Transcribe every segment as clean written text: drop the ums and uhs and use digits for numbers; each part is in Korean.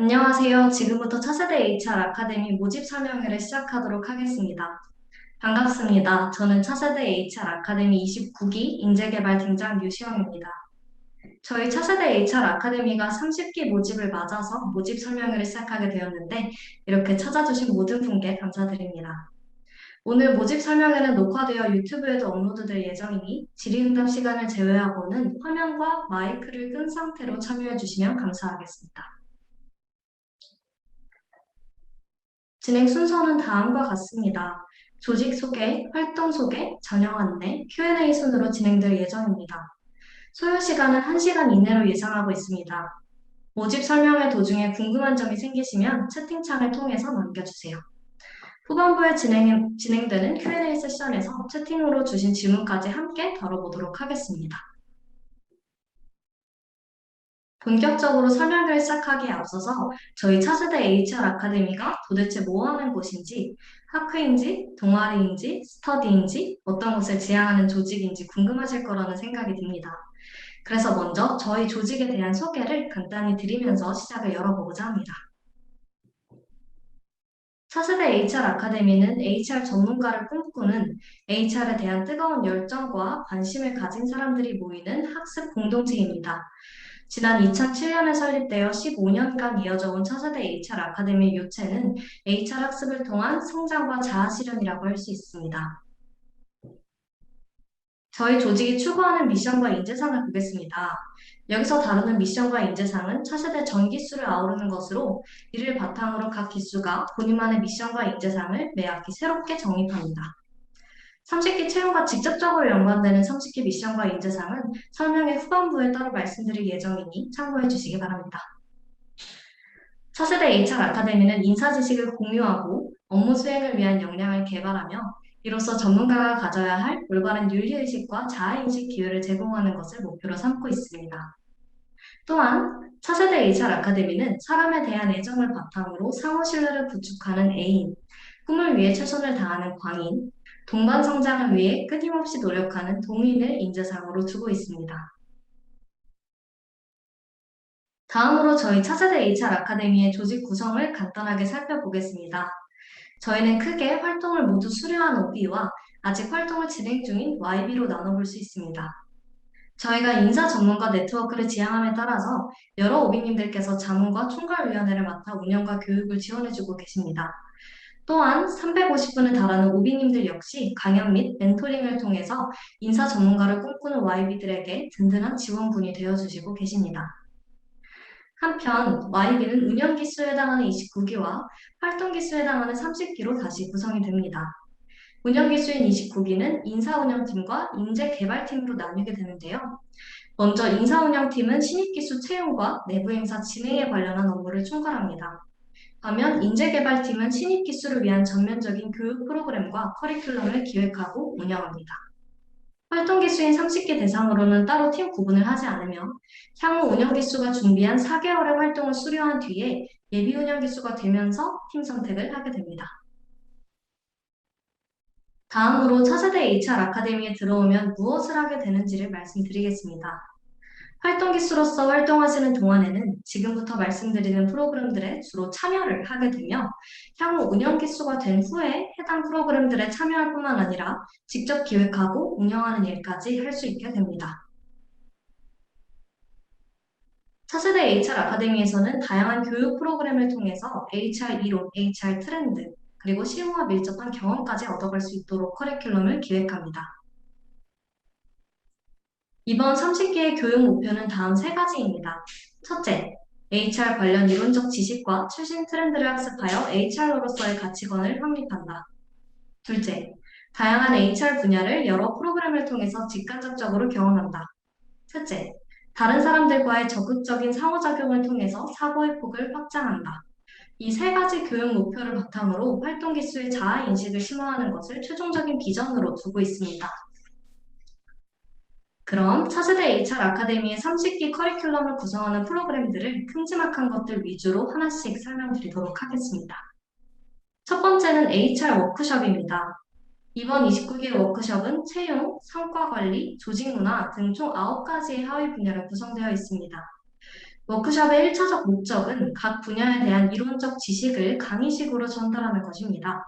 안녕하세요. 지금부터 차세대 HR 아카데미 모집 설명회를 시작하도록 하겠습니다. 반갑습니다. 저는 차세대 HR 아카데미 29기 인재개발 팀장 유시영입니다. 저희 차세대 HR 아카데미가 30기 모집을 맞아서 모집 설명회를 시작하게 되었는데 이렇게 찾아주신 모든 분께 감사드립니다. 오늘 모집 설명회는 녹화되어 유튜브에도 업로드될 예정이니 질의응답 시간을 제외하고는 화면과 마이크를 끈 상태로 참여해 주시면 감사하겠습니다. 진행 순서는 다음과 같습니다. 조직 소개, 활동 소개, 전형 안내, Q&A 순으로 진행될 예정입니다. 소요 시간은 1시간 이내로 예상하고 있습니다. 모집 설명회 도중에 궁금한 점이 생기시면 채팅창을 통해서 남겨주세요. 후반부에 진행되는 Q&A 세션에서 채팅으로 주신 질문까지 함께 다뤄보도록 하겠습니다. 본격적으로 설명을 시작하기에 앞서서 저희 차세대 HR 아카데미가 도대체 뭐 하는 곳인지, 학회인지, 동아리인지, 스터디인지, 어떤 것을 지향하는 조직인지 궁금하실 거라는 생각이 듭니다. 그래서 먼저 저희 조직에 대한 소개를 간단히 드리면서 시작을 열어보고자 합니다. 차세대 HR 아카데미는 HR 전문가를 꿈꾸는 HR에 대한 뜨거운 열정과 관심을 가진 사람들이 모이는 학습 공동체입니다. 지난 2007년에 설립되어 15년간 이어져 온 차세대 HR 아카데미 요체는 HR 학습을 통한 성장과 자아 실현이라고 할 수 있습니다. 저희 조직이 추구하는 미션과 인재상을 보겠습니다. 여기서 다루는 미션과 인재상은 차세대 전 기수를 아우르는 것으로 이를 바탕으로 각 기수가 본인만의 미션과 인재상을 매 학기 새롭게 정립합니다. 30기 채용과 직접적으로 연관되는 30기 미션과 인재상은 설명의 후반부에 따로 말씀드릴 예정이니 참고해 주시기 바랍니다. 차세대 HR 아카데미는 인사 지식을 공유하고 업무 수행을 위한 역량을 개발하며 이로써 전문가가 가져야 할 올바른 윤리의식과 자아인식 기회를 제공하는 것을 목표로 삼고 있습니다. 또한 차세대 HR 아카데미는 사람에 대한 애정을 바탕으로 상호 신뢰를 구축하는 애인, 꿈을 위해 최선을 다하는 광인, 동반 성장을 위해 끊임없이 노력하는 동인을 인재상으로 두고 있습니다. 다음으로 저희 차세대 HR 아카데미의 조직 구성을 간단하게 살펴보겠습니다. 저희는 크게 활동을 모두 수료한 OB와 아직 활동을 진행 중인 YB로 나눠볼 수 있습니다. 저희가 인사 전문가 네트워크를 지향함에 따라서 여러 오비님들께서 자문과 총괄위원회를 맡아 운영과 교육을 지원해주고 계십니다. 또한 350분에 달하는 오비님들 역시 강연 및 멘토링을 통해서 인사 전문가를 꿈꾸는 YB들에게 든든한 지원군이 되어주시고 계십니다. 한편 YB는 운영 기수에 해당하는 29기와 활동 기수에 해당하는 30기로 다시 구성이 됩니다. 운영 기수인 29기는 인사운영팀과 인재개발팀으로 나뉘게 되는데요. 먼저 인사운영팀은 신입 기수 채용과 내부 행사 진행에 관련한 업무를 총괄합니다. 반면 인재개발팀은 신입 기수를 위한 전면적인 교육 프로그램과 커리큘럼을 기획하고 운영합니다. 활동 기수인 30기 대상으로는 따로 팀 구분을 하지 않으며 향후 운영 기수가 준비한 4개월의 활동을 수료한 뒤에 예비 운영 기수가 되면서 팀 선택을 하게 됩니다. 다음으로 차세대 HR 아카데미에 들어오면 무엇을 하게 되는지를 말씀드리겠습니다. 활동 기수로서 활동하시는 동안에는 지금부터 말씀드리는 프로그램들에 주로 참여를 하게 되며 향후 운영 기수가 된 후에 해당 프로그램들에 참여할 뿐만 아니라 직접 기획하고 운영하는 일까지 할 수 있게 됩니다. 차세대 HR 아카데미에서는 다양한 교육 프로그램을 통해서 HR 이론, HR 트렌드, 그리고 실무와 밀접한 경험까지 얻어갈 수 있도록 커리큘럼을 기획합니다. 이번 30기의 교육 목표는 다음 세 가지입니다. 첫째, HR 관련 이론적 지식과 최신 트렌드를 학습하여 HR로서의 가치관을 확립한다. 둘째, 다양한 HR 분야를 여러 프로그램을 통해서 직간접적으로 경험한다. 셋째, 다른 사람들과의 적극적인 상호작용을 통해서 사고의 폭을 확장한다. 이 세 가지 교육 목표를 바탕으로 활동 기수의 자아 인식을 심화하는 것을 최종적인 비전으로 두고 있습니다. 그럼 차세대 HR 아카데미의 30기 커리큘럼을 구성하는 프로그램들을 큼지막한 것들 위주로 하나씩 설명드리도록 하겠습니다. 첫 번째는 HR 워크숍입니다. 이번 29기 워크숍은 채용, 성과 관리, 조직 문화 등 총 9가지의 하위 분야로 구성되어 있습니다. 워크숍의 1차적 목적은 각 분야에 대한 이론적 지식을 강의식으로 전달하는 것입니다.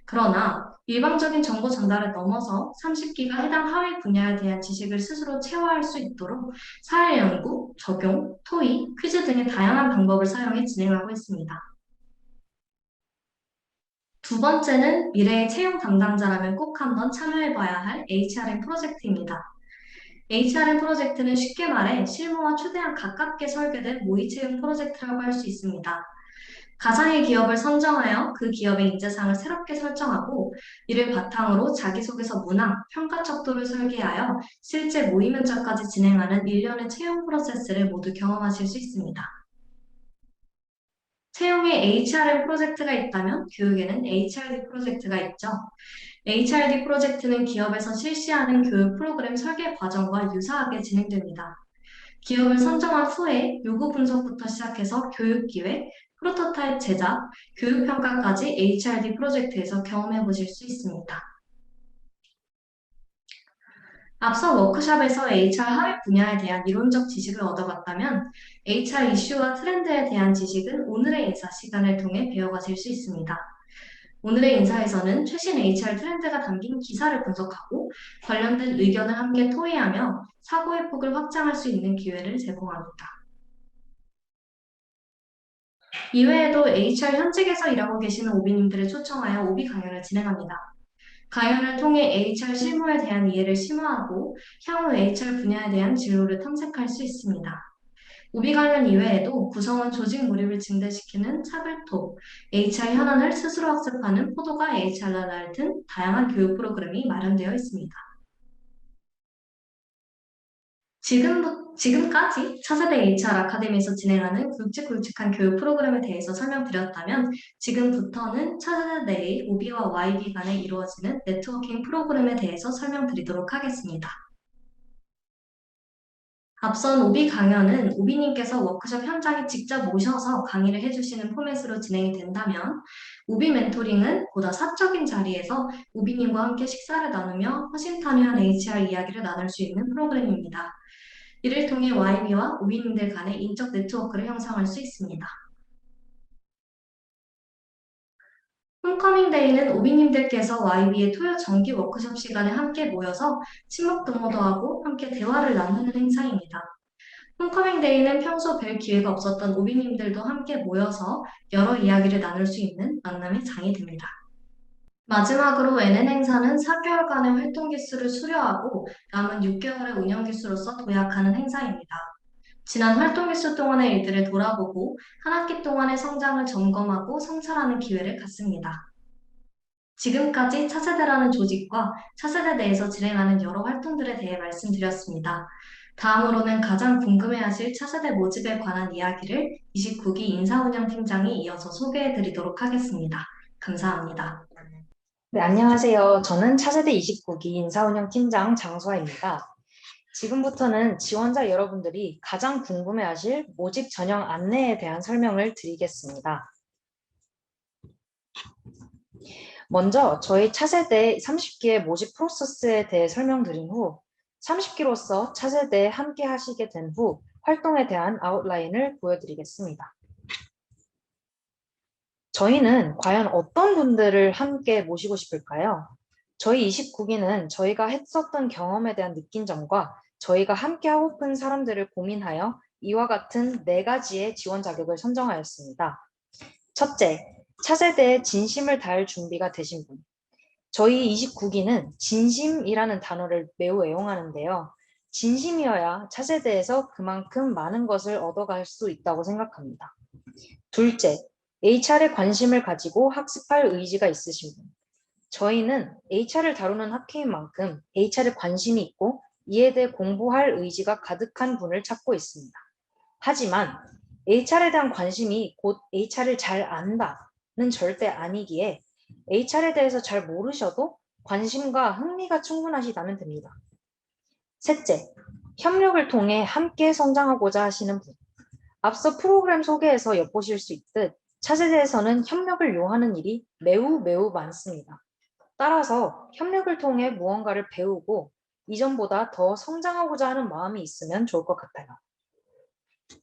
그러나 일방적인 정보 전달을 넘어서 30기가 해당 하위 분야에 대한 지식을 스스로 체화할 수 있도록 사회 연구, 적용, 토의, 퀴즈 등의 다양한 방법을 사용해 진행하고 있습니다. 두 번째는 미래의 채용 담당자라면 꼭 한번 참여해봐야 할 HRM 프로젝트입니다. HRM 프로젝트는 쉽게 말해 실무와 최대한 가깝게 설계된 모의 채용 프로젝트라고 할 수 있습니다. 가상의 기업을 선정하여 그 기업의 인재상을 새롭게 설정하고 이를 바탕으로 자기소개서 문항, 평가 척도를 설계하여 실제 모의 면접까지 진행하는 일련의 채용 프로세스를 모두 경험하실 수 있습니다. 채용에 HRM 프로젝트가 있다면 교육에는 HRD 프로젝트가 있죠. HRD 프로젝트는 기업에서 실시하는 교육 프로그램 설계 과정과 유사하게 진행됩니다. 기업을 선정한 후에 요구 분석부터 시작해서 교육 기획, 프로토타입 제작, 교육 평가까지 HRD 프로젝트에서 경험해 보실 수 있습니다. 앞서 워크숍에서 HR 하위 분야에 대한 이론적 지식을 얻어봤다면 HR 이슈와 트렌드에 대한 지식은 오늘의 인사 시간을 통해 배워가실 수 있습니다. 오늘의 인사에서는 최신 HR 트렌드가 담긴 기사를 분석하고 관련된 의견을 함께 토의하며 사고의 폭을 확장할 수 있는 기회를 제공합니다. 이외에도 HR 현직에서 일하고 계시는 오비님들을 초청하여 오비 강연을 진행합니다. 강연을 통해 HR 실무에 대한 이해를 심화하고 향후 HR 분야에 대한 진로를 탐색할 수 있습니다. 오비 강연 이외에도 구성원 조직 몰입을 증대시키는 차별톡, HR 현안을 스스로 학습하는 포도가 HR 나날 등 다양한 교육 프로그램이 마련되어 있습니다. 지금까지 차세대 HR 아카데미에서 진행하는 굵직굵직한 교육 프로그램에 대해서 설명드렸다면 지금부터는 차세대 내의 OB와 YB 간에 이루어지는 네트워킹 프로그램에 대해서 설명드리도록 하겠습니다. 앞선 오비 강연은 오비님께서 워크숍 현장에 직접 오셔서 강의를 해주시는 포맷으로 진행이 된다면 오비 멘토링은 보다 사적인 자리에서 오비님과 함께 식사를 나누며 허심탄회한 HR 이야기를 나눌 수 있는 프로그램입니다. 이를 통해 YB와 오비님들 간의 인적 네트워크를 형성할 수 있습니다. 홈커밍데이는 오비님들께서 YB의 토요 정기 워크숍 시간에 함께 모여서 친목 등모도 하고 함께 대화를 나누는 행사입니다. 홈커밍데이는 평소 뵐 기회가 없었던 오비님들도 함께 모여서 여러 이야기를 나눌 수 있는 만남의 장이 됩니다. 마지막으로 NN 행사는 4개월간의 활동 기수를 수료하고 남은 6개월의 운영 기수로서 도약하는 행사입니다. 지난 활동 기수 동안의 일들을 돌아보고 한 학기 동안의 성장을 점검하고 성찰하는 기회를 갖습니다. 지금까지 차세대라는 조직과 차세대 내에서 진행하는 여러 활동들에 대해 말씀드렸습니다. 다음으로는 가장 궁금해하실 차세대 모집에 관한 이야기를 29기 인사운영팀장이 이어서 소개해드리도록 하겠습니다. 감사합니다. 네, 안녕하세요. 저는 차세대 29기 인사운영 팀장 장수아입니다. 지금부터는 지원자 여러분들이 가장 궁금해하실 모집 전형 안내에 대한 설명을 드리겠습니다. 먼저 저희 차세대 30기의 모집 프로세스에 대해 설명드린 후 30기로서 차세대에 함께 하시게 된 후 활동에 대한 아웃라인을 보여드리겠습니다. 저희는 과연 어떤 분들을 함께 모시고 싶을까요? 저희 29기는 저희가 했었던 경험에 대한 느낀 점과 저희가 함께 하고픈 사람들을 고민하여 이와 같은 4가지의 지원 자격을 선정하였습니다. 첫째, 차세대에 진심을 다할 준비가 되신 분. 저희 29기는 진심이라는 단어를 매우 애용하는데요. 진심이어야 차세대에서 그만큼 많은 것을 얻어갈 수 있다고 생각합니다. 둘째, HR에 관심을 가지고 학습할 의지가 있으신 분. 저희는 HR을 다루는 학회인 만큼 HR에 관심이 있고 이에 대해 공부할 의지가 가득한 분을 찾고 있습니다. 하지만 HR에 대한 관심이 곧 HR을 잘 안다는 절대 아니기에 HR에 대해서 잘 모르셔도 관심과 흥미가 충분하시다면 됩니다. 셋째, 협력을 통해 함께 성장하고자 하시는 분. 앞서 프로그램 소개에서 엿보실 수 있듯 차세대에서는 협력을 요하는 일이 매우 많습니다. 따라서 협력을 통해 무언가를 배우고 이전보다 더 성장하고자 하는 마음이 있으면 좋을 것 같아요.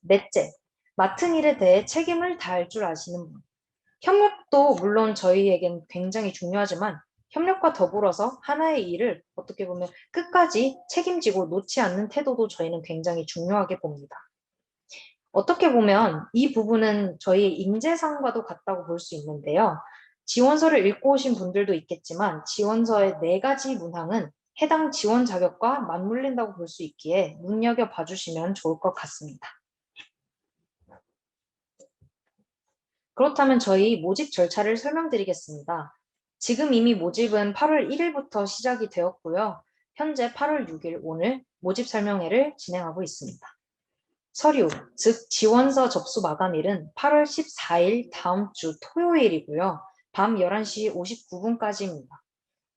넷째, 맡은 일에 대해 책임을 다할 줄 아시는 분. 협력도 물론 저희에겐 굉장히 중요하지만 협력과 더불어서 하나의 일을 어떻게 보면 끝까지 책임지고 놓지 않는 태도도 저희는 굉장히 중요하게 봅니다. 어떻게 보면 이 부분은 저희의 인재상과도 같다고 볼 수 있는데요. 지원서를 읽고 오신 분들도 있겠지만 지원서의 4가지 문항은 해당 지원 자격과 맞물린다고 볼 수 있기에 눈여겨봐 주시면 좋을 것 같습니다. 그렇다면 저희 모집 절차를 설명드리겠습니다. 지금 이미 모집은 8월 1일부터 시작이 되었고요. 현재 8월 6일 오늘 모집 설명회를 진행하고 있습니다. 서류, 즉 지원서 접수 마감일은 8월 14일 다음 주 토요일이고요. 밤 11시 59분까지입니다.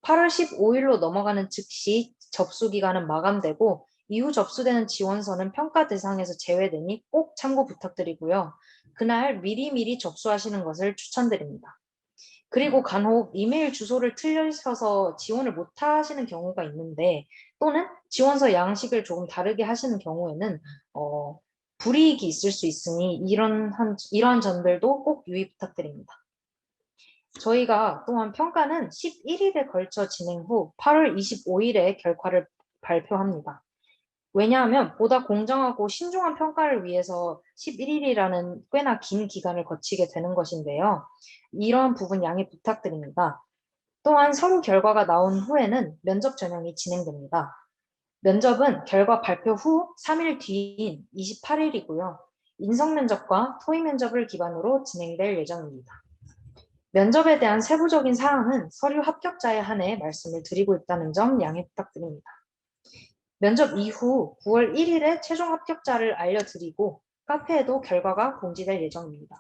8월 15일로 넘어가는 즉시 접수 기간은 마감되고 이후 접수되는 지원서는 평가 대상에서 제외되니 꼭 참고 부탁드리고요. 그날 미리미리 접수하시는 것을 추천드립니다. 그리고 간혹 이메일 주소를 틀리셔서 지원을 못 하시는 경우가 있는데 또는 지원서 양식을 조금 다르게 하시는 경우에는 불이익이 있을 수 있으니 이런 점들도 꼭 유의 부탁드립니다. 저희가 또한 평가는 11일에 걸쳐 진행 후 8월 25일에 결과를 발표합니다. 왜냐하면 보다 공정하고 신중한 평가를 위해서 11일이라는 꽤나 긴 기간을 거치게 되는 것인데요. 이런 부분 양해 부탁드립니다. 또한 서류 결과가 나온 후에는 면접 전형이 진행됩니다. 면접은 결과 발표 후 3일 뒤인 28일이고요. 인성 면접과 토의 면접을 기반으로 진행될 예정입니다. 면접에 대한 세부적인 사항은 서류 합격자에 한해 말씀을 드리고 있다는 점 양해 부탁드립니다. 면접 이후 9월 1일에 최종 합격자를 알려드리고 카페에도 결과가 공지될 예정입니다.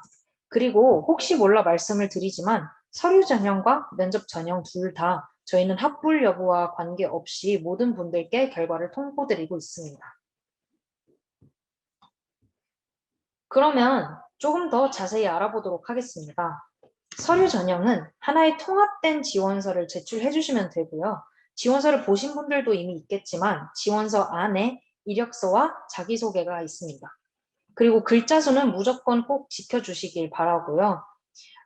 그리고 혹시 몰라 말씀을 드리지만 서류 전형과 면접 전형 둘 다 저희는 합불 여부와 관계없이 모든 분들께 결과를 통보드리고 있습니다. 그러면 조금 더 자세히 알아보도록 하겠습니다. 서류 전형은 하나의 통합된 지원서를 제출해 주시면 되고요. 지원서를 보신 분들도 이미 있겠지만 지원서 안에 이력서와 자기소개가 있습니다. 그리고 글자 수는 무조건 꼭 지켜주시길 바라고요.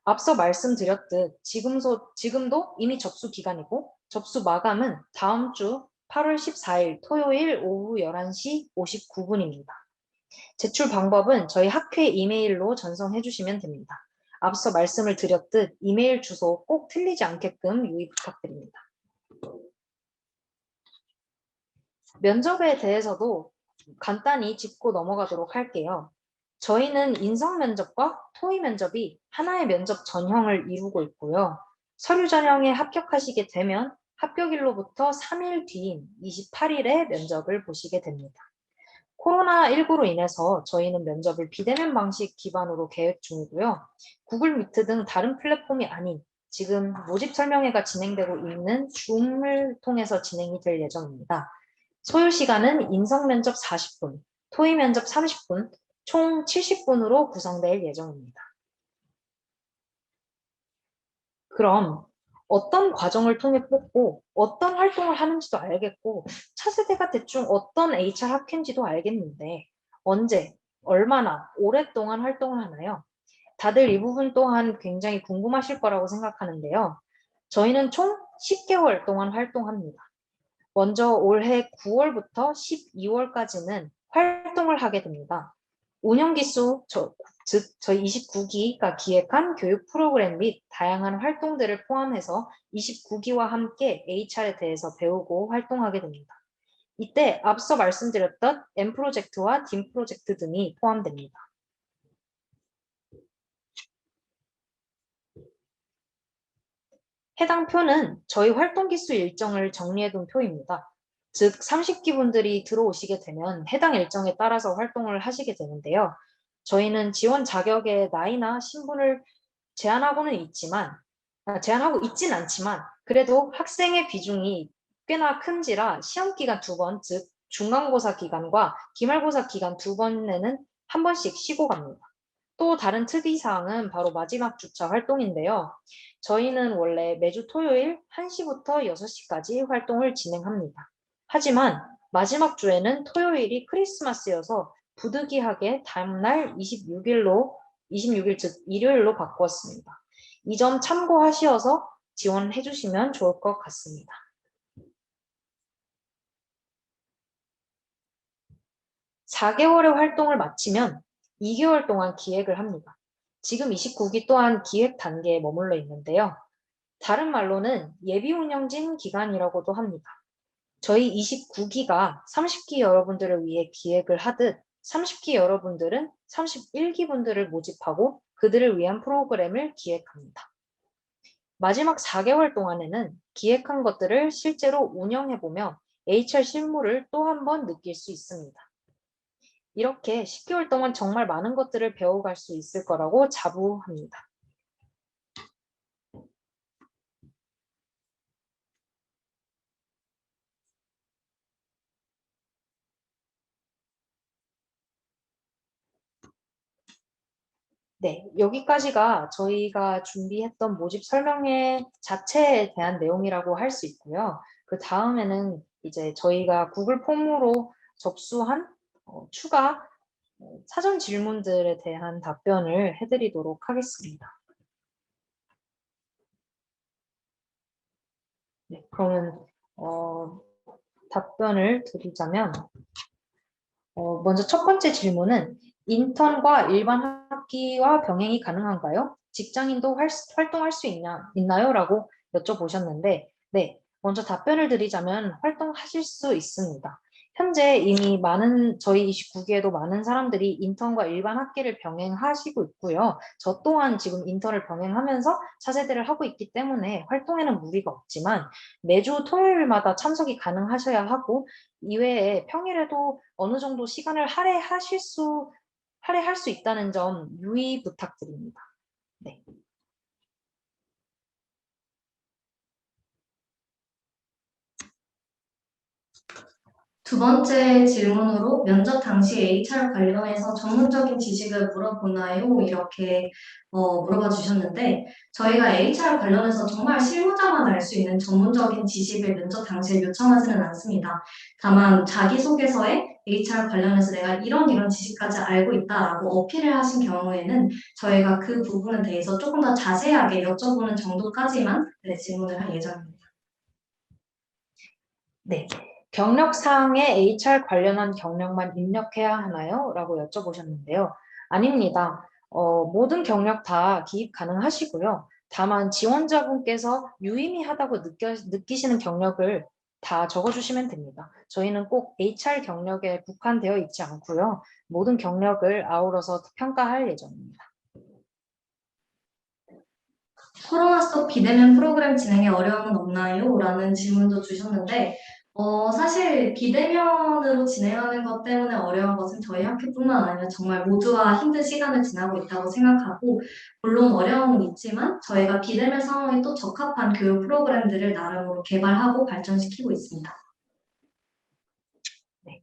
앞서 말씀드렸듯 지금도 이미 접수 기간이고 접수 마감은 다음 주 8월 14일 토요일 오후 11시 59분입니다. 제출 방법은 저희 학회 이메일로 전송해 주시면 됩니다. 앞서 말씀을 드렸듯 이메일 주소 꼭 틀리지 않게끔 유의 부탁드립니다. 면접에 대해서도 간단히 짚고 넘어가도록 할게요. 저희는 인성 면접과 토의 면접이 하나의 면접 전형을 이루고 있고요. 서류 전형에 합격하시게 되면 합격일로부터 3일 뒤인 28일에 면접을 보시게 됩니다. 코로나19로 인해서 저희는 면접을 비대면 방식 기반으로 계획 중이고요. 구글 미트 등 다른 플랫폼이 아닌 지금 모집 설명회가 진행되고 있는 줌을 통해서 진행이 될 예정입니다. 소요 시간은 인성 면접 40분, 토의 면접 30분, 총 70분으로 구성될 예정입니다. 그럼 어떤 과정을 통해 뽑고 어떤 활동을 하는지도 알겠고 차세대가 대충 어떤 HR 학회인지도 알겠는데 언제, 얼마나 오랫동안 활동을 하나요? 다들 이 부분 또한 굉장히 궁금하실 거라고 생각하는데요. 저희는 총 10개월 동안 활동합니다. 먼저 올해 9월부터 12월까지는 활동을 하게 됩니다. 운영기수, 즉 저희 29기가 기획한 교육 프로그램 및 다양한 활동들을 포함해서 29기와 함께 HR에 대해서 배우고 활동하게 됩니다. 이때 앞서 말씀드렸던 M 프로젝트와 딘 프로젝트 등이 포함됩니다. 해당 표는 저희 활동 기수 일정을 정리해둔 표입니다. 즉 30기 분들이 들어오시게 되면 해당 일정에 따라서 활동을 하시게 되는데요. 저희는 지원 자격의 나이나 신분을 제한하고 있진 않지만 그래도 학생의 비중이 꽤나 큰지라 시험 기간 2번, 즉 중간고사 기간과 기말고사 기간 2번에는 한 번씩 쉬고 갑니다. 또 다른 특이사항은 바로 마지막 주차 활동인데요. 저희는 원래 매주 토요일 1시부터 6시까지 활동을 진행합니다. 하지만 마지막 주에는 토요일이 크리스마스여서 부득이하게 다음날 26일 즉 일요일로 바꾸었습니다. 이 점 참고하셔서 지원해 주시면 좋을 것 같습니다. 4개월의 활동을 마치면 2개월 동안 기획을 합니다. 지금 29기 또한 기획 단계에 머물러 있는데요. 다른 말로는 예비 운영진 기간이라고도 합니다. 저희 29기가 30기 여러분들을 위해 기획을 하듯 30기 여러분들은 31기 분들을 모집하고 그들을 위한 프로그램을 기획합니다. 마지막 4개월 동안에는 기획한 것들을 실제로 운영해보며 HR 실무를 또 한 번 느낄 수 있습니다. 이렇게 10개월 동안 정말 많은 것들을 배워갈 수 있을 거라고 자부합니다. 네, 여기까지가 저희가 준비했던 모집 설명회 자체에 대한 내용이라고 할 수 있고요. 그 다음에는 이제 저희가 구글 폼으로 접수한 추가 사전 질문들에 대한 답변을 해드리도록 하겠습니다. 네, 그러면 답변을 드리자면 먼저 첫 번째 질문은 인턴과 일반 학기와 병행이 가능한가요? 직장인도 활동할 수 있나요? 라고 여쭤보셨는데 네, 먼저 답변을 드리자면 활동하실 수 있습니다. 현재 이미 저희 29기에도 많은 사람들이 인턴과 일반 학기를 병행하시고 있고요. 저 또한 지금 인턴을 병행하면서 차세대를 하고 있기 때문에 활동에는 무리가 없지만 매주 토요일마다 참석이 가능하셔야 하고 이외에 평일에도 어느 정도 시간을 할애할 수 있다는 점 유의 부탁드립니다. 네. 두 번째 질문으로 면접 당시 HR 관련해서 전문적인 지식을 물어보나요? 이렇게 물어봐 주셨는데 저희가 HR 관련해서 정말 실무자만 알 수 있는 전문적인 지식을 면접 당시에 요청하지는 않습니다. 다만 자기소개서에 HR 관련해서 내가 이런 지식까지 알고 있다라고 어필을 하신 경우에는 저희가 그 부분에 대해서 조금 더 자세하게 여쭤보는 정도까지만 질문을 할 예정입니다. 네. 경력사항에 HR 관련한 경력만 입력해야 하나요? 라고 여쭤보셨는데요. 아닙니다. 모든 경력 다 기입 가능하시고요. 다만 지원자분께서 유의미하다고 느끼시는 경력을 다 적어주시면 됩니다. 저희는 꼭 HR 경력에 국한되어 있지 않고요. 모든 경력을 아우러서 평가할 예정입니다. 코로나 속 비대면 프로그램 진행에 어려움은 없나요? 라는 질문도 주셨는데, 사실 비대면으로 진행하는 것 때문에 어려운 것은 저희 학교뿐만 아니라 정말 모두가 힘든 시간을 지나고 있다고 생각하고, 물론 어려움은 있지만 저희가 비대면 상황에 또 적합한 교육 프로그램들을 나름으로 개발하고 발전시키고 있습니다. 네.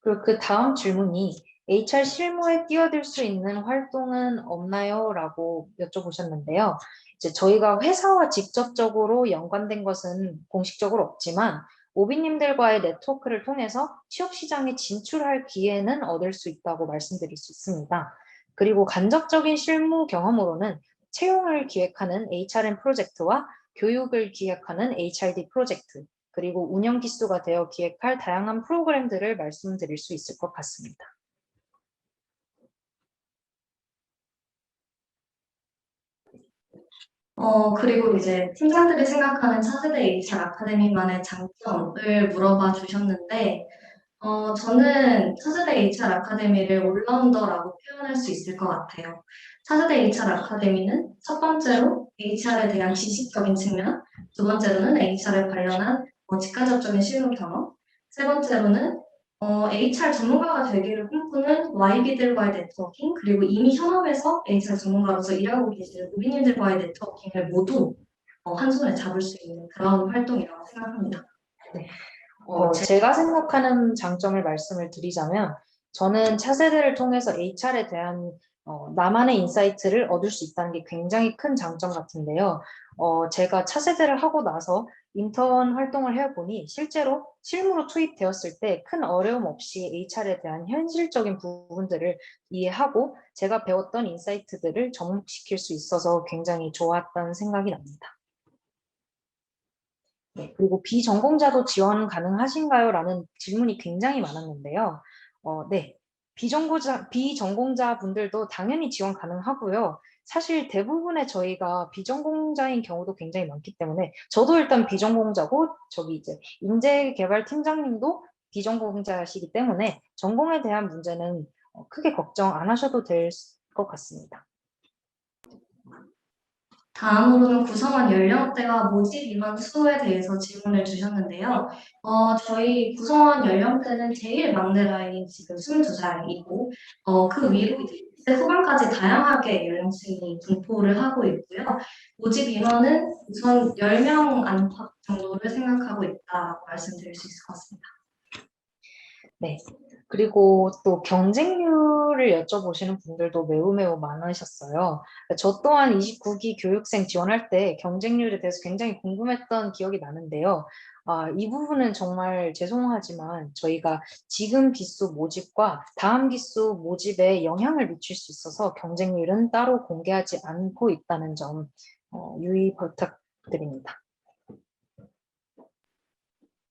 그리고 그 다음 질문이 HR 실무에 뛰어들 수 있는 활동은 없나요? 라고 여쭤보셨는데요. 이제 저희가 회사와 직접적으로 연관된 것은 공식적으로 없지만 오비님들과의 네트워크를 통해서 취업 시장에 진출할 기회는 얻을 수 있다고 말씀드릴 수 있습니다. 그리고 간접적인 실무 경험으로는 채용을 기획하는 HRM 프로젝트와 교육을 기획하는 HRD 프로젝트, 그리고 운영 기수가 되어 기획할 다양한 프로그램들을 말씀드릴 수 있을 것 같습니다. 그리고 이제 팀장들이 생각하는 차세대 HR 아카데미만의 장점을 물어봐 주셨는데, 저는 차세대 HR 아카데미를 올라운더라고 표현할 수 있을 것 같아요. 차세대 HR 아카데미는 첫 번째로 HR에 대한 지식적인 측면, 두 번째로는 HR에 관련한 직간접적인 실무 경험, 세 번째로는 HR 전문가가 되기를 꿈꾸는 YB들과의 네트워킹, 그리고 이미 현업에서 HR 전문가로서 일하고 계시는 우비님들과의 네트워킹을 모두 한 손에 잡을 수 있는 그런 활동이라고 생각합니다. 네. 제가 생각하는 장점을 말씀을 드리자면 저는 차세대를 통해서 HR에 대한 나만의 인사이트를 얻을 수 있다는 게 굉장히 큰 장점 같은데요. 제가 차세대를 하고 나서 인턴 활동을 해보니 실제로 실무로 투입되었을 때 큰 어려움 없이 HR에 대한 현실적인 부분들을 이해하고 제가 배웠던 인사이트들을 접목시킬 수 있어서 굉장히 좋았던 생각이 납니다. 네, 그리고 비전공자도 지원 가능하신가요? 라는 질문이 굉장히 많았는데요. 네, 비전공자 분들도 당연히 지원 가능하고요. 사실 대부분의 저희가 비전공자인 경우도 굉장히 많기 때문에 저도 일단 비전공자고 저기 이제 인재개발 팀장님도 비전공자시기 때문에 전공에 대한 문제는 크게 걱정 안 하셔도 될 것 같습니다. 다음으로는 구성원 연령대와 모집 인원 수에 대해서 질문을 주셨는데요. 저희 구성원 연령대는 제일 막내 나이인 지금 22살이고, 그 위로 이제 20대 후반까지 다양하게 연령층이 분포를 하고 있고요. 모집 인원은 우선 10명 안팎 정도를 생각하고 있다고 말씀드릴 수 있을 것 같습니다. 네. 그리고 또 경쟁률을 여쭤보시는 분들도 매우 매우 많으셨어요. 저 또한 29기 교육생 지원할 때 경쟁률에 대해서 굉장히 궁금했던 기억이 나는데요. 이 부분은 정말 죄송하지만 저희가 지금 기수 모집과 다음 기수 모집에 영향을 미칠 수 있어서 경쟁률은 따로 공개하지 않고 있다는 점 유의 부탁드립니다.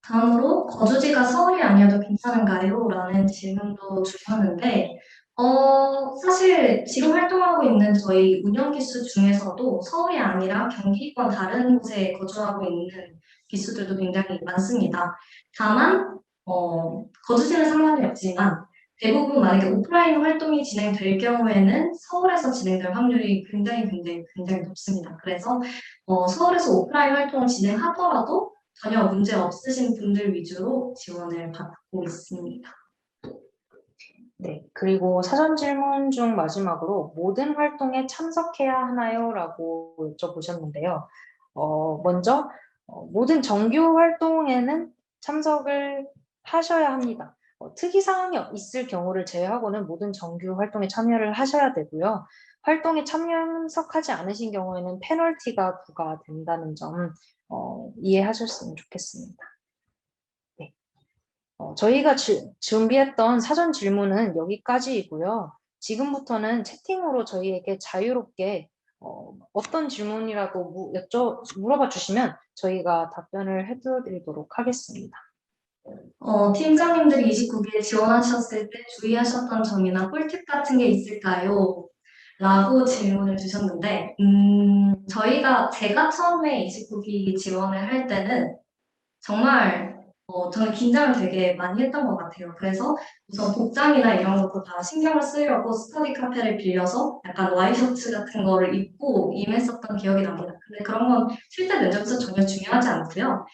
다음으로 거주지가 서울이 아니어도 괜찮은가요? 라는 질문도 주셨는데, 사실 지금 활동하고 있는 저희 운영 기수 중에서도 서울이 아니라 경기권 다른 곳에 거주하고 있는 기수들도 굉장히 많습니다. 다만, 거주지는 상관이 없지만 대부분 만약에 오프라인 활동이 진행될 경우에는 서울에서 진행될 확률이 굉장히 높습니다. 그래서 서울에서 오프라인 활동을 진행하더라도 전혀 문제 없으신 분들 위주로 지원을 받고 있습니다. 네, 그리고 사전 질문 중 마지막으로 모든 활동에 참석해야 하나요? 라고 여쭤보셨는데요. 먼저 모든 정규 활동에는 참석을 하셔야 합니다. 특이 사항이 있을 경우를 제외하고는 모든 정규 활동에 참여를 하셔야 되고요. 활동에 참석하지 않으신 경우에는 페널티가 부과된다는 점 이해하셨으면 좋겠습니다. 네. 저희가 준비했던 사전 질문은 여기까지이고요. 지금부터는 채팅으로 저희에게 자유롭게 어떤 질문이라도 물어봐 주시면 저희가 답변을 해드리도록 하겠습니다. 팀장님들이 29기에 지원하셨을 때 주의하셨던 점이나 꿀팁 같은 게 있을까요? 라고 질문을 주셨는데, 제가 처음에 29기 지원을 할 때는 정말 저는 긴장을 되게 많이 했던 것 같아요. 그래서 우선 복장이나 이런 것도 다 신경을 쓰려고 스터디 카페를 빌려서 약간 와이셔츠 같은 거를 입고 임했었던 기억이 납니다. 근데 그런 건 실제 면접에서 전혀 중요하지 않고요.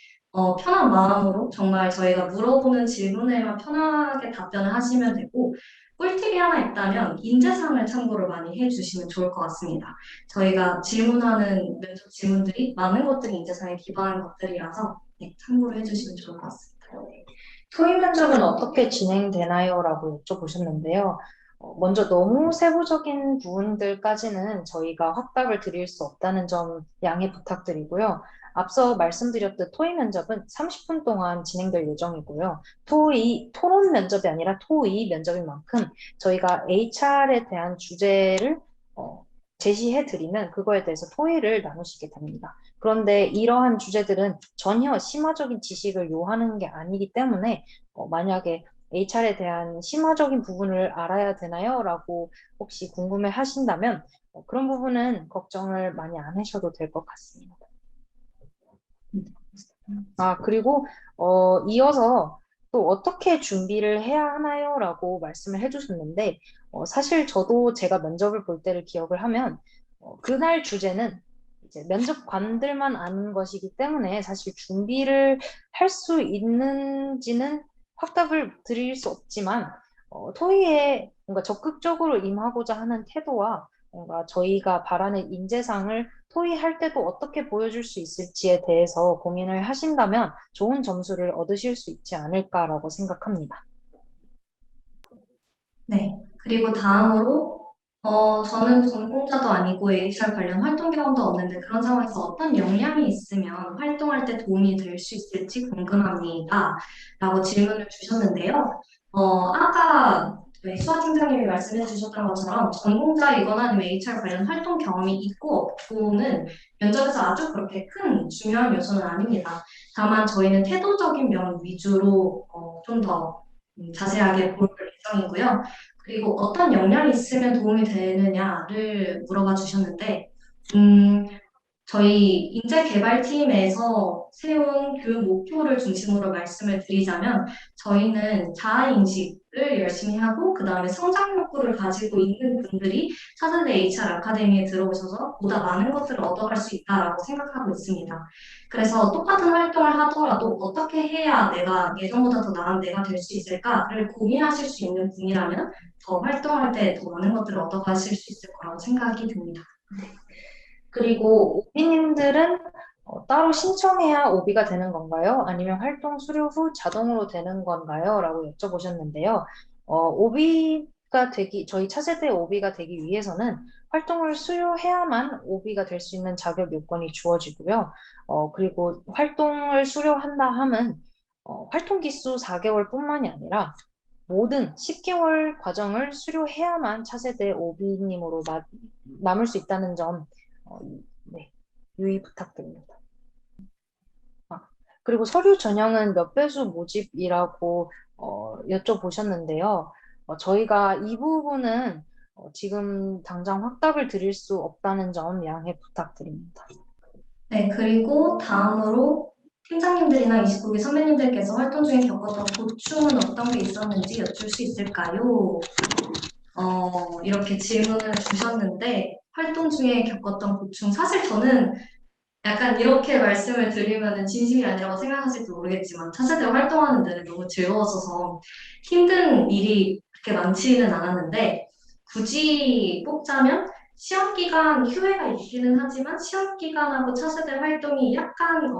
편한 마음으로 정말 저희가 물어보는 질문에만 편하게 답변을 하시면 되고 꿀팁이 하나 있다면 인재상을 참고를 많이 해주시면 좋을 것 같습니다. 저희가 질문하는 면접 질문들이 많은 것들이 인재상에 기반한 것들이라서 네, 참고를 해주시면 좋을 것 같습니다. 토의 면접은 어떻게 진행되나요? 라고 여쭤보셨는데요. 먼저 너무 세부적인 부분들까지는 저희가 확답을 드릴 수 없다는 점 양해 부탁드리고요. 앞서 말씀드렸듯 토의 면접은 30분 동안 진행될 예정이고요. 토론 면접이 아니라 토의 면접인 만큼 저희가 HR에 대한 주제를 제시해 드리면 그거에 대해서 토의를 나누시게 됩니다. 그런데 이러한 주제들은 전혀 심화적인 지식을 요하는 게 아니기 때문에 만약에 HR에 대한 심화적인 부분을 알아야 되나요? 라고 혹시 궁금해 하신다면 그런 부분은 걱정을 많이 안 하셔도 될 것 같습니다. 그리고 이어서 또 어떻게 준비를 해야 하나요? 라고 말씀을 해주셨는데 사실 저도 제가 면접을 볼 때를 기억을 하면 그날 주제는 이제 면접관들만 아는 것이기 때문에 사실 준비를 할 수 있는지는 확답을 드릴 수 없지만 토의에 뭔가 적극적으로 임하고자 하는 태도와 뭔가 저희가 바라는 인재상을 토의할 때도 어떻게 보여줄 수 있을지에 대해서 고민을 하신다면 좋은 점수를 얻으실 수 있지 않을까라고 생각합니다. 네. 그리고 다음으로 저는 전공자도 아니고 HR 관련 활동 경험도 없는데 그런 상황에서 어떤 역량이 있으면 활동할 때 도움이 될 수 있을지 궁금합니다. 라고 질문을 주셨는데요. 아까 저희 수아 팀장님이 말씀해 주셨던 것처럼 전공자이거나 아니면 HR 관련 활동 경험이 있고 없고는 면접에서 아주 그렇게 큰 중요한 요소는 아닙니다. 다만 저희는 태도적인 면 위주로 좀 더 자세하게 볼 예정이고요. 그리고 어떤 역량이 있으면 도움이 되느냐를 물어봐 주셨는데, 음, 저희 인재개발팀에서 세운 교육 목표를 중심으로 말씀을 드리자면, 저희는 자아인식을 열심히 하고, 그 다음에 성장 욕구를 가지고 있는 분들이 차세대 HR 아카데미에 들어오셔서 보다 많은 것들을 얻어갈 수 있다라고 생각하고 있습니다. 그래서 똑같은 활동을 하더라도 어떻게 해야 내가 예전보다 더 나은 내가 될 수 있을까를 고민하실 수 있는 분이라면 더 활동할 때 더 많은 것들을 얻어가실 수 있을 거라고 생각이 듭니다. 그리고 오비님들은 따로 신청해야 오비가 되는 건가요? 아니면 활동 수료 후 자동으로 되는 건가요? 라고 여쭤보셨는데요. 저희 차세대 오비가 되기 위해서는 활동을 수료해야만 오비가 될 수 있는 자격 요건이 주어지고요. 그리고 활동을 수료한다 함은 활동 기수 4개월 뿐만이 아니라 모든 10개월 과정을 수료해야만 차세대 오비님으로 남을 수 있다는 점 네, 유의 부탁드립니다. 아, 그리고 서류 전형은 몇 배수 모집이라고 여쭤보셨는데요. 저희가 이 부분은 지금 당장 확답을 드릴 수 없다는 점 양해 부탁드립니다. 네, 그리고 다음으로 팀장님들이나 29기 선배님들께서 활동 중에 겪었던 고충은 어떤 게 있었는지 여쭐 수 있을까요? 이렇게 질문을 주셨는데, 활동 중에 겪었던 고충, 사실 저는 약간 이렇게 말씀을 드리면 진심이 아니라고 생각하실지 모르겠지만 차세대 활동하는 데는 너무 즐거웠어서 힘든 일이 그렇게 많지는 않았는데 굳이 뽑자면 시험 기간 휴회가 있기는 하지만 시험 기간하고 차세대 활동이 약간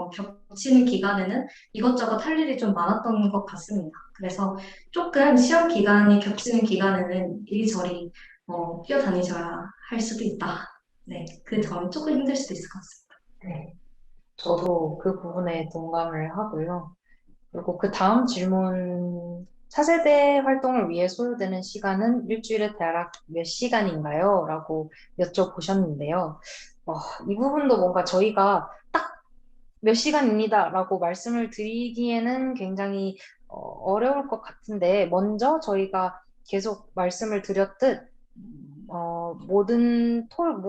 겹치는 기간에는 이것저것 할 일이 좀 많았던 것 같습니다. 그래서 조금 시험 기간이 겹치는 기간에는 이리저리 뛰어다니셔야 할 수도 있다. 네, 그 점이 조금 힘들 수도 있을 것 같습니다. 네, 저도 그 부분에 동감을 하고요. 그리고 그 다음 질문, 차세대 활동을 위해 소요되는 시간은 일주일에 대략 몇 시간인가요? 라고 여쭤보셨는데요. 어, 이 부분도 뭔가 저희가 딱 몇 시간입니다. 라고 말씀을 드리기에는 굉장히 어려울 것 같은데, 먼저 저희가 계속 말씀을 드렸듯,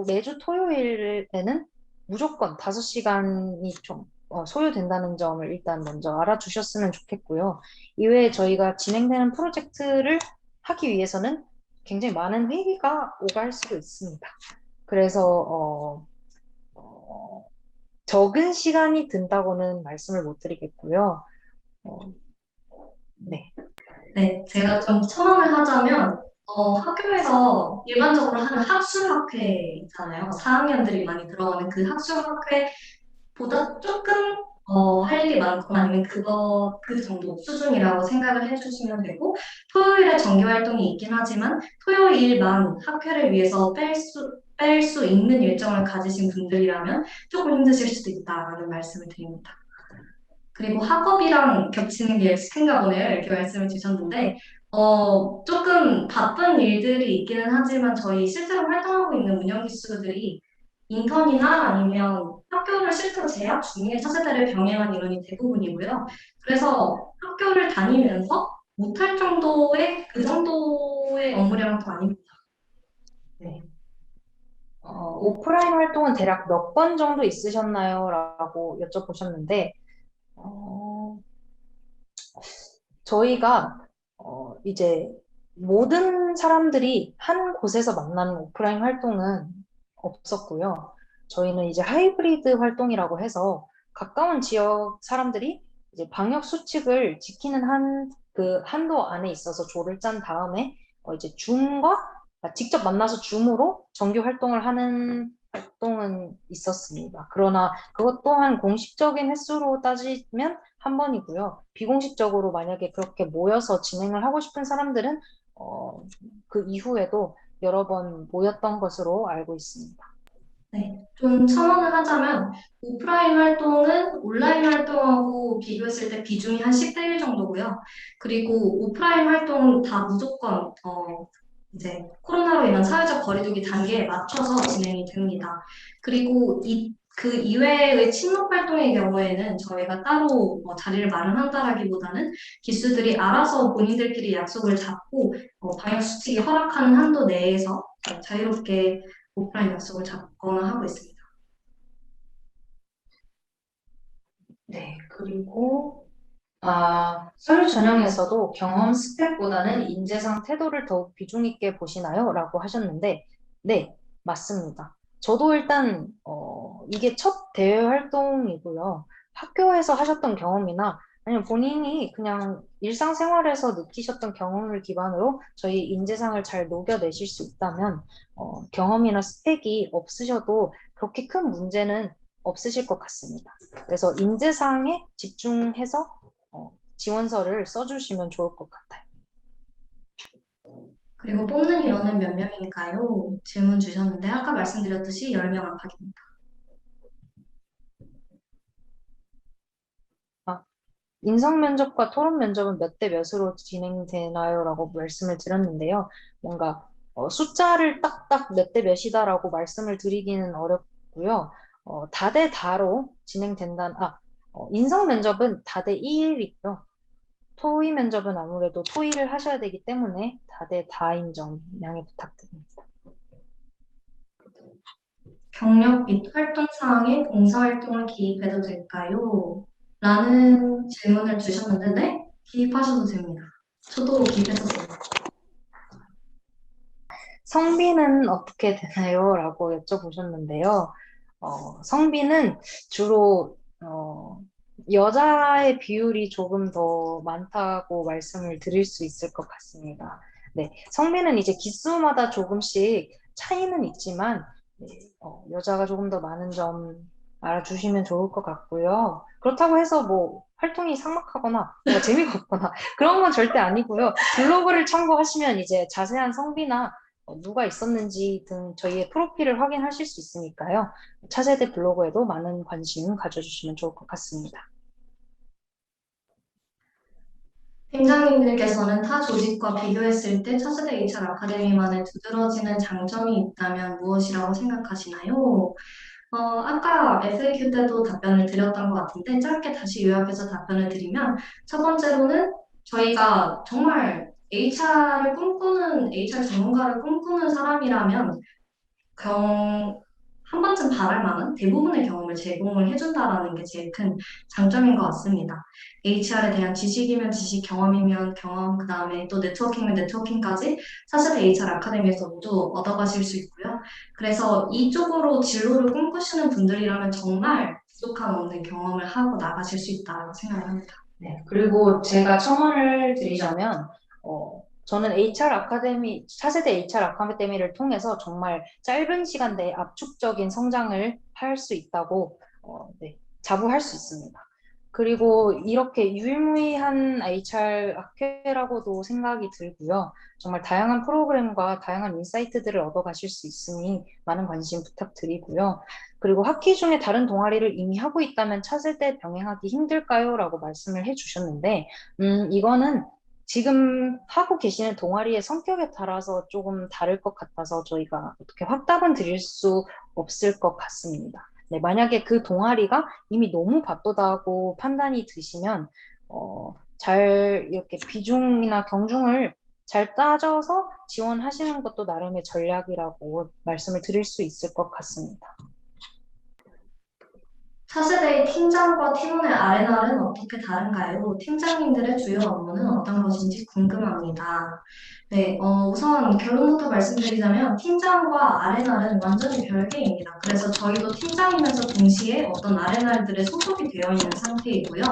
매주 토요일에는 무조건 5시간이 좀 소요된다는 점을 일단 먼저 알아주셨으면 좋겠고요. 이외에 저희가 진행되는 프로젝트를 하기 위해서는 굉장히 많은 회의가 오갈 수도 있습니다. 그래서 어, 적은 시간이 든다고는 말씀을 못 드리겠고요. 어, 네. 네, 제가 좀 첨언을 하자면, 학교에서 일반적으로 하는 학술학회 있잖아요. 4학년들이 많이 들어가는 그 학술학회보다 조금, 할 일이 많거나 아니면 그 정도 수준이라고 생각을 해주시면 되고, 토요일에 정기 활동이 있긴 하지만, 토요일만 학회를 위해서 뺄 수 있는 일정을 가지신 분들이라면 조금 힘드실 수도 있다라는 말씀을 드립니다. 그리고 학업이랑 겹치는 게 큰가 보네요. 이렇게 말씀을 주셨는데, 조금 바쁜 일들이 있기는 하지만 저희 실제로 활동하고 있는 운영 기수들이 인턴이나 아니면 학교를 실제로 재학 중에 차세대를 병행한 인원이 대부분이고요. 그래서 학교를 다니면서 못할 정도의 그 정도의 업무량도 아닙니다. 네. 오프라인 활동은 대략 몇 번 정도 있으셨나요? 라고 여쭤보셨는데, 어, 저희가 이제 모든 사람들이 한 곳에서 만나는 오프라인 활동은 없었고요. 저희는 이제 하이브리드 활동이라고 해서 가까운 지역 사람들이 이제 방역 수칙을 지키는 그 한도 안에 있어서 조를 짠 다음에 이제 직접 만나서 줌으로 정규 활동을 하는 활동은 있었습니다. 그러나 그것 또한 공식적인 횟수로 따지면 한 번이고요. 비공식적으로 만약에 그렇게 모여서 진행을 하고 싶은 사람들은 그 이후에도 여러 번 모였던 것으로 알고 있습니다. 네, 좀 첨언을 하자면 오프라인 활동은 온라인 활동하고 비교했을 때 비중이 한 10대 1 정도고요. 그리고 오프라인 활동은 다 무조건 이제 코로나로 인한 사회적 거리두기 단계에 맞춰서 진행이 됩니다. 그리고 그 이외의 친목 활동의 경우에는 저희가 따로 자리를 마련한다라기보다는 기수들이 알아서 본인들끼리 약속을 잡고 방역 수칙이 허락하는 한도 내에서 자유롭게 오프라인 약속을 잡거나 하고 있습니다. 네, 그리고 서류 전형에서도 경험 스펙보다는 인재상 태도를 더욱 비중 있게 보시나요? 라고 하셨는데, 네, 맞습니다. 저도 일단, 이게 첫 대외 활동이고요. 학교에서 하셨던 경험이나 아니면 본인이 그냥 일상생활에서 느끼셨던 경험을 기반으로 저희 인재상을 잘 녹여내실 수 있다면, 경험이나 스펙이 없으셔도 그렇게 큰 문제는 없으실 것 같습니다. 그래서 인재상에 집중해서 지원서를 써주시면 좋을 것 같아요. 그리고 뽑는 인원은 몇 명인가요? 질문 주셨는데 아까 말씀드렸듯이 10명 안팎입니다. 아, 인성 면접과 토론 면접은 몇 대 몇으로 진행되나요? 라고 말씀을 드렸는데요. 뭔가 숫자를 딱딱 몇 대 몇이다라고 말씀을 드리기는 어렵고요. 다대 다로 인성 면접은 다대 2일이고요. 토의 면접은 아무래도 토의를 하셔야 되기 때문에 다대 다인 점 양해 부탁드립니다. 경력 및 활동 사항에 봉사활동을 기입해도 될까요? 라는 질문을 주셨는데 네, 기입하셔도 됩니다. 저도 기입했었어요. 성비는 어떻게 되나요? 라고 여쭤보셨는데요. 성비는 주로, 여자의 비율이 조금 더 많다고 말씀을 드릴 수 있을 것 같습니다. 네, 성비는 이제 기수마다 조금씩 차이는 있지만, 네, 여자가 조금 더 많은 점 알아주시면 좋을 것 같고요. 그렇다고 해서 뭐, 활동이 삭막하거나, 뭐 재미가 없거나, 그런 건 절대 아니고요. 블로그를 참고하시면 이제 자세한 성비나 누가 있었는지 등 저희의 프로필을 확인하실 수 있으니까요. 차세대 블로그에도 많은 관심 가져주시면 좋을 것 같습니다. 팀장님들께서는 타 조직과 비교했을 때 차세대 HR 아카데미만의 두드러지는 장점이 있다면 무엇이라고 생각하시나요? 아까 FAQ 때도 답변을 드렸던 것 같은데 짧게 다시 요약해서 답변을 드리면 첫 번째로는 저희가 정말 HR 전문가를 꿈꾸는 사람이라면 한 번쯤 바랄 만한 대부분의 경험을 제공을 해준다라는 게 제일 큰 장점인 것 같습니다. HR에 대한 지식이면 지식, 경험이면 경험, 그 다음에 또 네트워킹이면 네트워킹까지 사실 HR 아카데미에서 모두 얻어가실 수 있고요. 그래서 이쪽으로 진로를 꿈꾸시는 분들이라면 정말 부족함 없는 경험을 하고 나가실 수 있다고 생각을 합니다. 네, 그리고 제가 첨언을 드리자면, 저는 차세대 HR 아카데미를 통해서 정말 짧은 시간 내에 압축적인 성장을 할 수 있다고, 네, 자부할 수 있습니다. 그리고 이렇게 유일무이한 HR 학회라고도 생각이 들고요. 정말 다양한 프로그램과 다양한 인사이트들을 얻어가실 수 있으니 많은 관심 부탁드리고요. 그리고 학기 중에 다른 동아리를 이미 하고 있다면 차세대 병행하기 힘들까요? 라고 말씀을 해주셨는데, 이거는 지금 하고 계시는 동아리의 성격에 따라서 조금 다를 것 같아서 저희가 어떻게 확답은 드릴 수 없을 것 같습니다. 네, 만약에 그 동아리가 이미 너무 바쁘다고 판단이 드시면, 잘 이렇게 비중이나 경중을 잘 따져서 지원하시는 것도 나름의 전략이라고 말씀을 드릴 수 있을 것 같습니다. 차세대의 팀장과 팀원의 R&R은 어떻게 다른가요? 팀장님들의 주요 업무는 어떤 것인지 궁금합니다. 네, 우선 결론부터 말씀드리자면 팀장과 R&R은 완전히 별개입니다. 그래서 저희도 팀장이면서 동시에 어떤 R&R들에 소속이 되어 있는 상태이고요.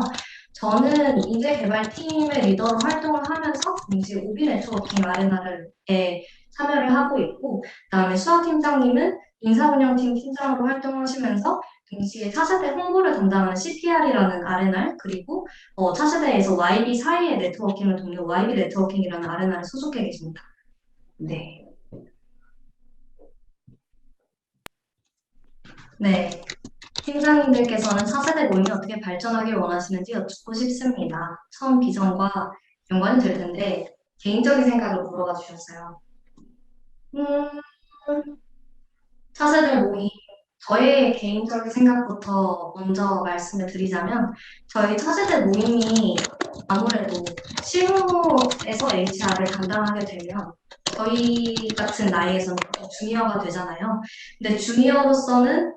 저는 인재개발팀의 리더로 활동을 하면서 동시에 오비 네트워킹 R&R에 참여를 하고 있고, 그다음에 수학팀장님은 인사운영팀 팀장으로 활동하시면서 동시에 차세대 홍보를 담당하는 CPR이라는 R&R 그리고 차세대에서 YB 사이의 네트워킹을 돕는 YB 네트워킹이라는 R&R에 소속해 계십니다. 네. 네, 팀장님들께서는 차세대 모임이 어떻게 발전하길 원하시는지 여쭙고 싶습니다. 처음 비전과 연관이 될 텐데 개인적인 생각을 물어봐 주셨어요. 음, 차세대 모임, 저의 개인적인 생각부터 먼저 말씀을 드리자면 저희 차세대 모임이 아무래도 실무에서 HR을 담당하게 되면 저희 같은 나이에서는 보통 주니어가 되잖아요. 근데 주니어로서는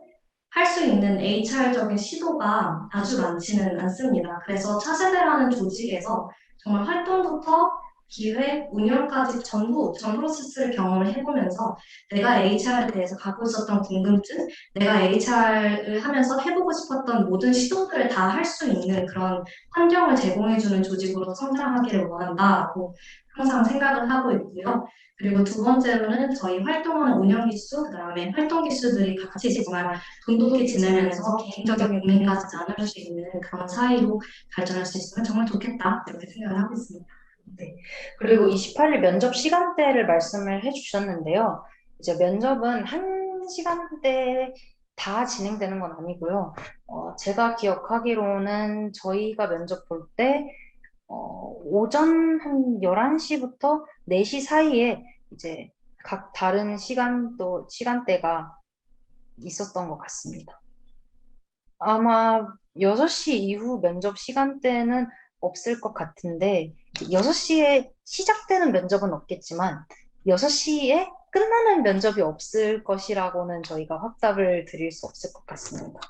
할 수 있는 HR적인 시도가 아주 많지는 않습니다. 그래서 차세대라는 조직에서 정말 활동부터 기획, 운영까지 전부 전 프로세스를 경험을 해보면서 내가 HR에 대해서 갖고 있었던 궁금증, 내가 HR을 하면서 해보고 싶었던 모든 시도들을 다 할 수 있는 그런 환경을 제공해주는 조직으로 성장하기를 원한다고 항상 생각을 하고 있고요. 그리고 두 번째로는 저희 활동하는 운영 기수, 그다음에 활동 기수들이 같이 정말 돈독히 지내면서 개인적인 고민까지 나눌 수 있는 그런 사이로 발전할 수 있으면 정말 좋겠다 이렇게 생각을 하고 있습니다. 네. 그리고 28일 면접 시간대를 말씀을 해주셨는데요. 이제 면접은 한 시간대 다 진행되는 건 아니고요. 제가 기억하기로는 저희가 면접 볼 때, 오전 한 11시부터 4시 사이에 이제 각 다른 시간대가 있었던 것 같습니다. 아마 6시 이후 면접 시간대는 없을 것 같은데, 6시에 시작되는 면접은 없겠지만, 6시에 끝나는 면접이 없을 것이라고는 저희가 확답을 드릴 수 없을 것 같습니다.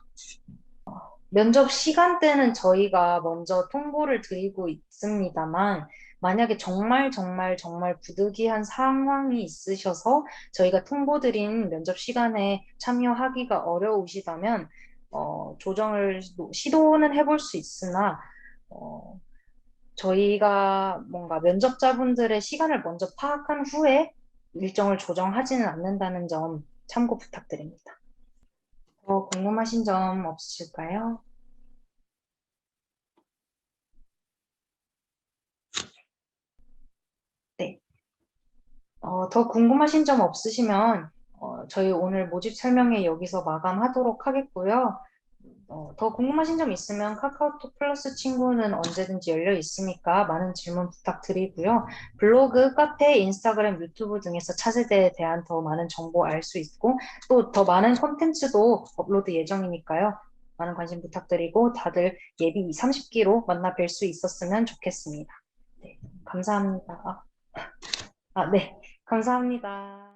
면접 시간대는 저희가 먼저 통보를 드리고 있습니다만, 만약에 정말 정말 정말 부득이한 상황이 있으셔서 저희가 통보드린 면접 시간에 참여하기가 어려우시다면, 조정을 시도는 해볼 수 있으나, 어, 저희가 뭔가 면접자분들의 시간을 먼저 파악한 후에 일정을 조정하지는 않는다는 점 참고 부탁드립니다. 더 궁금하신 점 없으실까요? 네. 더 궁금하신 점 없으시면 저희 오늘 모집 설명회 여기서 마감하도록 하겠고요. 더 궁금하신 점 있으면 카카오톡 플러스 친구는 언제든지 열려 있으니까 많은 질문 부탁드리고요. 블로그, 카페, 인스타그램, 유튜브 등에서 차세대에 대한 더 많은 정보 알 수 있고 또 더 많은 콘텐츠도 업로드 예정이니까요. 많은 관심 부탁드리고 다들 예비 30기로 만나 뵐 수 있었으면 좋겠습니다. 네, 감사합니다. 네, 감사합니다.